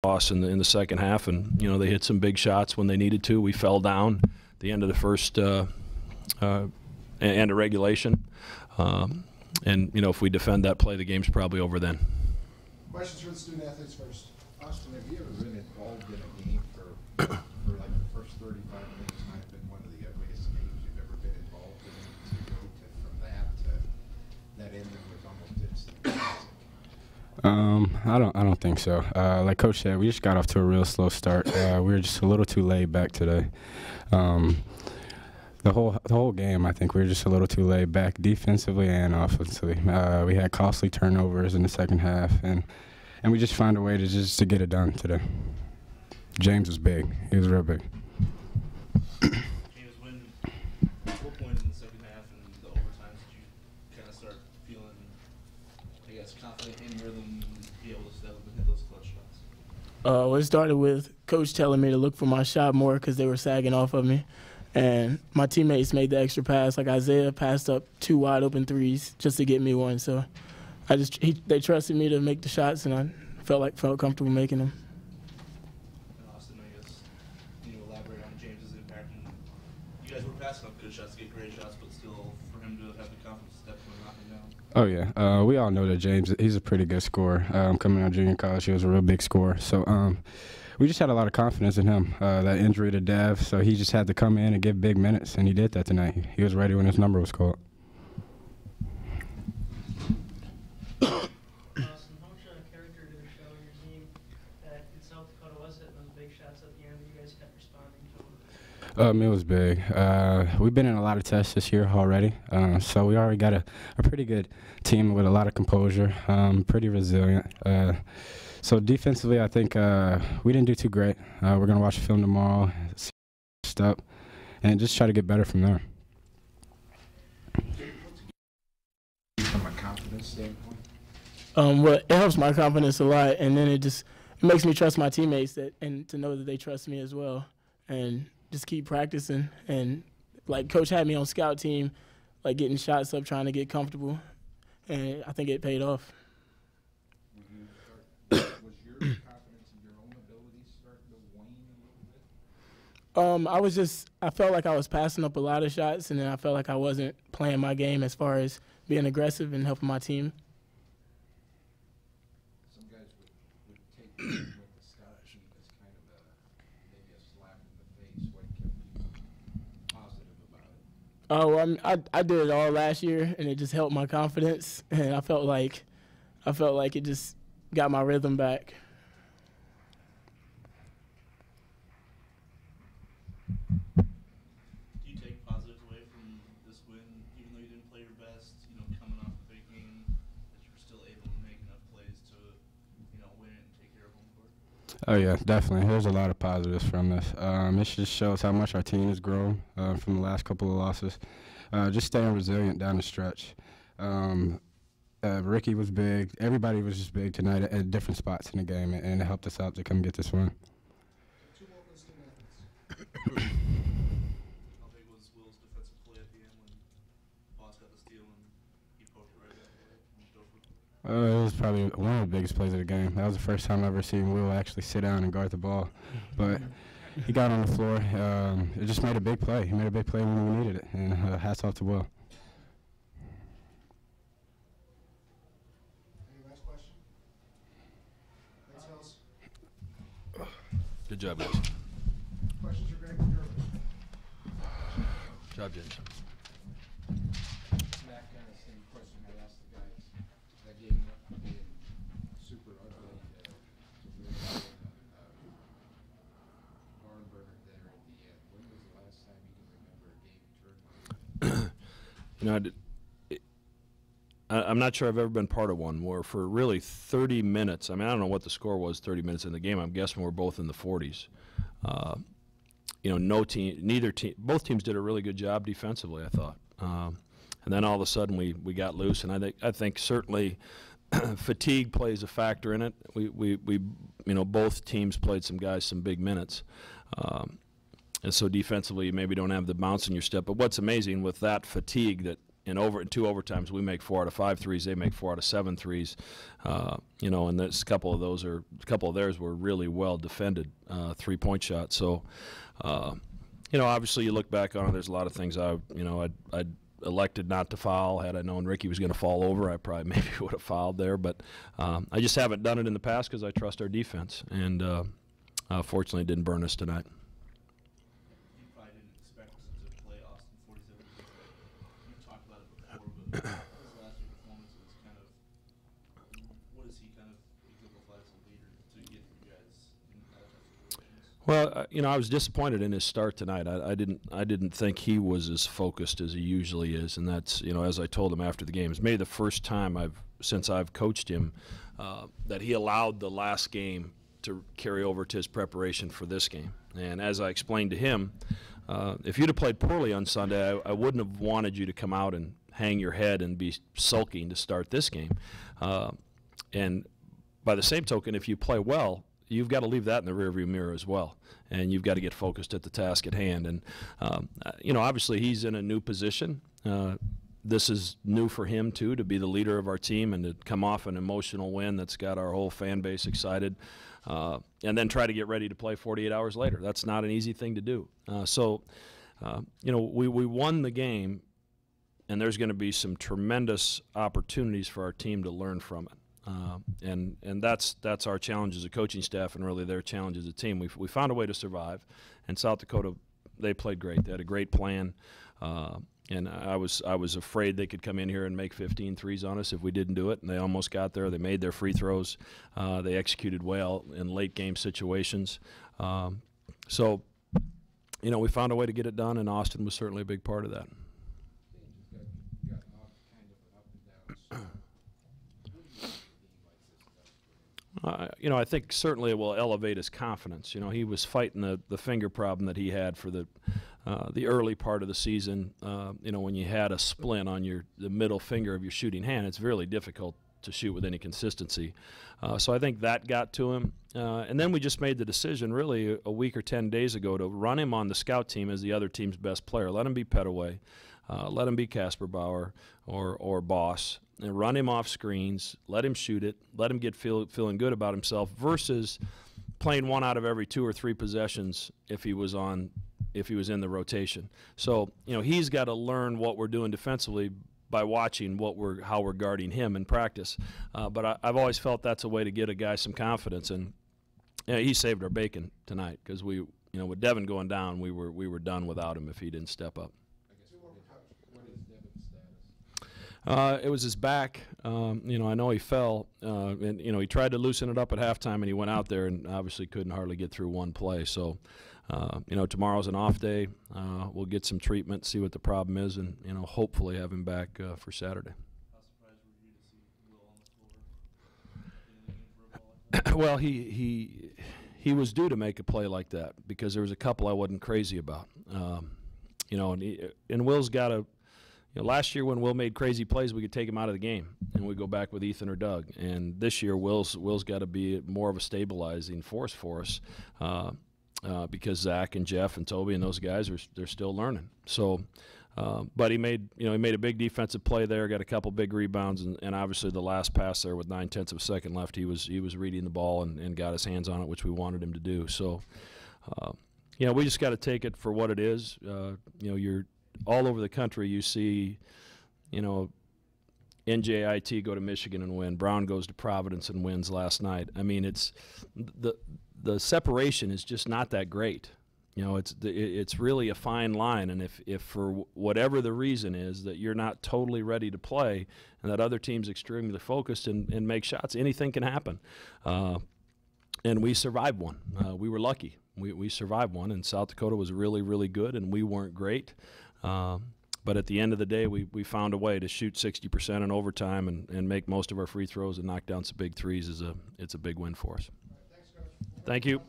loss in the second half, and they hit some big shots when they needed to. We fell down at the end of the first end of regulation, and if we defend that play, the game's probably over then. Questions for the student athletes first. Austin, have you ever been involved in a game for like the first 35 minutes? Might have been one of the ugliest games you've ever been involved in. To go from that to that ending was almost instant. I don't think so. Like Coach said, we just got off to a real slow start. We were just a little too laid back today. The whole game, I think we were just a little too laid back defensively and offensively. We had costly turnovers in the second half, and we just found a way to get it done today. James was big. He was real big. James, what point in the second half and the overtimes did you kind of start feeling, I guess, confident in your rhythm to be able to step up and hit those clutch shots? Well, it started with Coach telling me to look for my shot more because they were sagging off of me. And my teammates made the extra pass. Like Isaiah passed up 2 wide open threes just to get me one. So they trusted me to make the shots, and I felt comfortable making them. And Austin, I guess, can you elaborate on James's impact? And you guys were passing up good shots, get great shots, but still for him to have the confidence to step up and knock him down. Oh, yeah. We all know that James, he's a pretty good scorer. Coming out of junior college, he was a real big scorer. So we just had a lot of confidence in him. That injury to Dev, so he just had to come in and give big minutes, and he did that tonight. He was ready when his number was called. Austin, how much character did it show in your team that in South Dakota was hitting those big shots at the end, you guys kept responding to them? It was big. We've been in a lot of tests this year already, so we already got a pretty good team with a lot of composure, pretty resilient. So defensively, I think we didn't do too great. We're going to watch the film tomorrow, see up, and just try to get better from there. From a confidence standpoint? Well, it helps my confidence a lot, and then it makes me trust my teammates and to know that they trust me as well, and just keep practicing. And like Coach had me on scout team, like getting shots up, trying to get comfortable, and I think it paid off. Was your confidence in your own abilities starting to wane a little bit? I felt like I was passing up a lot of shots, and then I felt like I wasn't playing my game as far as being aggressive and helping my team. Some guys would take with the scout sheet as kind of maybe a slap in the face. What kept you positive about it? Well, I did it all last year, and it just helped my confidence, and I felt like it just got my rhythm back. Do you take positives away from this win, even though you didn't play your best, coming off a big game, that you were still able to make enough plays to, win it and take care of home court? Oh, yeah, definitely. There's a lot of positives from this. It just shows how much our team has grown from the last couple of losses. Just staying resilient down the stretch. Ricky was big. Everybody was just big tonight at different spots in the game, and it helped us out to come get this win. Two more for the student athletes. How big was Will's defensive play at the end when Boss got the steal and he poked it right back away? It was probably one of the biggest plays of the game. That was the first time I've ever seen Will actually sit down and guard the ball. But he got on the floor. It just made a big play. He made a big play when we needed it, and hats off to Will. Good job, guys. Questions for Greg and Gervin? Good job, James. That kind of same question I asked the guys. That game being super ugly. Barn burner there at the end. When was the last time you can remember a game turned? I'm not sure I've ever been part of one where for really 30 minutes, I don't know what the score was 30 minutes in the game. I'm guessing we're both in the 40s. Both teams did a really good job defensively, I thought. And then all of a sudden we got loose, and I think certainly fatigue plays a factor in it. We both teams played some guys some big minutes. And so defensively you maybe don't have the bounce in your step. But what's amazing with that fatigue that in 2 overtimes, we make 4 out of 5 threes. They make 4 out of 7 threes. You know, and this couple of theirs were really well defended 3-point shots. So, you know, obviously you look back on it. There's a lot of things I'd elected not to foul. Had I known Ricky was going to fall over, I probably maybe would have fouled there. But I just haven't done it in the past because I trust our defense. And fortunately, it didn't burn us tonight. You probably didn't expect to play Austin 47 minutes. You've talked about it before, but his last year's performance was kind of, what does he kind of exemplify as a leader to get you guys in that type of situations? Well, you know, I was disappointed in his start tonight. I didn't think he was as focused as he usually is, and that's, you know, as I told him after the game, it's maybe the first time since I've coached him that he allowed the last game to carry over to his preparation for this game. And as I explained to him, if you'd have played poorly on Sunday, I wouldn't have wanted you to come out and hang your head and be sulking to start this game. And by the same token, if you play well, you've got to leave that in the rearview mirror as well, and you've got to get focused at the task at hand. And you know, obviously he's in a new position. This is new for him too, to be the leader of our team and to come off an emotional win that's got our whole fan base excited, and then try to get ready to play 48 hours later. That's not an easy thing to do. So you know, we won the game, and there's going to be some tremendous opportunities for our team to learn from it. And that's our challenge as a coaching staff, and really their challenge as a team. We found a way to survive, and South Dakota, they played great. They had a great plan, and I was afraid they could come in here and make 15 threes on us if we didn't do it, and they almost got there. They made their free throws. They executed well in late game situations. So, you know, we found a way to get it done, and Austin was certainly a big part of that. You know, I think certainly it will elevate his confidence. You know, he was fighting the finger problem that he had for the early part of the season. You know, when you had a splint on the middle finger of your shooting hand, it's really difficult to shoot with any consistency. So I think that got to him. And then we just made the decision really a week or 10 days ago to run him on the scout team as the other team's best player. Let him be Petaway. Let him be Casper Bauer or Boss. And run him off screens, let him shoot it, let him get feeling good about himself, versus playing 1 out of every 2 or 3 possessions if he was in the rotation. So, you know, he's got to learn what we're doing defensively by watching how we're guarding him in practice. But I've always felt that's a way to get a guy some confidence, and you know, he saved our bacon tonight because you know, with Devin going down, we were done without him if he didn't step up. It was his back. You know, I know he fell, and you know, he tried to loosen it up at halftime, and he went out there and obviously couldn't hardly get through one play. So, you know, tomorrow's an off day. We'll get some treatment, see what the problem is, and you know, hopefully have him back for Saturday. How surprised were you to see Will on the floor? Well, he was due to make a play like that because there was a couple I wasn't crazy about. You know, and Will's got a. You know, last year when Will made crazy plays, we could take him out of the game, and we go back with Ethan or Doug. And this year, Will's got to be more of a stabilizing force for us because Zach and Jeff and Toby and those guys they're still learning. So, but he made a big defensive play there, got a couple big rebounds, and obviously the last pass there with 9/10 of a second left, he was reading the ball and got his hands on it, which we wanted him to do. So, you know, we just got to take it for what it is. You know, you're all over the country, you see, you know, NJIT go to Michigan and win. Brown goes to Providence and wins last night. I mean, it's the separation is just not that great. You know, it's really a fine line. And if for whatever the reason is that you're not totally ready to play, and that other team's extremely focused and make shots, anything can happen. And we survived one. We were lucky. We survived one, and South Dakota was really, really good, and we weren't great. But at the end of the day, we found a way to shoot 60% in overtime and make most of our free throws and knock down some big threes. It's a big win for us. Thanks, Coach. Thank you.